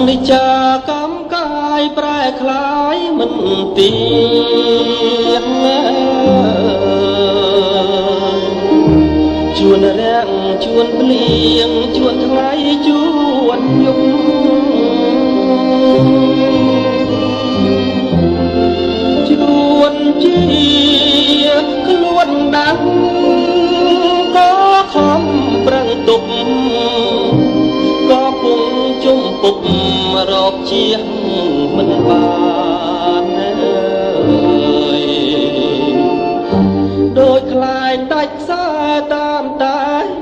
និច្ចាកម្មកាយប្រែคล้ายមិនទៀងជួនរាំងជួនភ្លៀងជួនថ្ងៃជួនយប់ជួនជាខ្លួនដាំក៏ខំប្រឹងទុកក៏ពុំជុំពុករកជាមិនបានដូចខ្លាយដាច់ខ្សែតាមតែ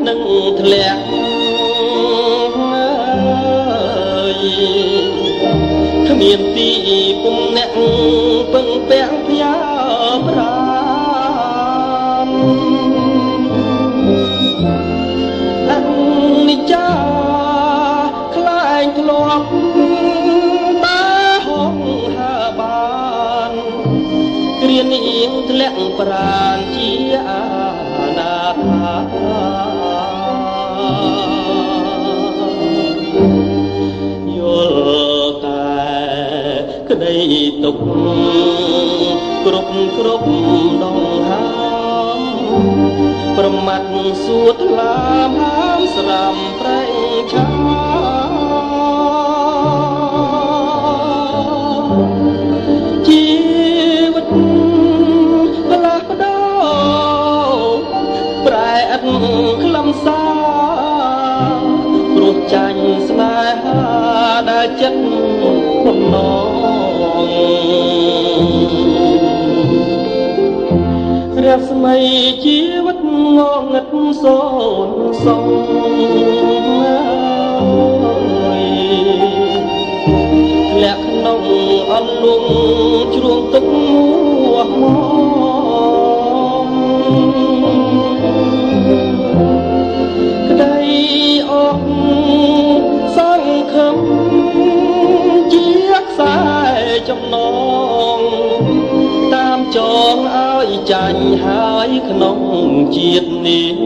នឹងធ្លាក់គ្មានទីពុំអ្នកពឹងពាក់ផ្យាប្រានអនិច្ចាខ្លែងធ្លាប់តាហងហើបានគ្រានាងធ្លាក់ប្រានជាអាណាថាយល់តែក្តីទុកគ្រប់ដងហើមប្រមាត់សួតឡាមហើមស្រាំប្រែងឆាជីវិតផ្លាស់ប្ដូរប្រែឥតខ្លឹមសារព្រោះចាញ់ស្នេហាដែលចិត្តបំណងរស្មីជីវិតងងឹតសូនសំធ្លាក់ក្នុងអន្លង់ជ្រួងទឹកមួមក្តីអស់សង្ឃឹមជាខ្សែចំណងតាមចងឲ្យចាញ់ហើយក្នុងជាតិនេះ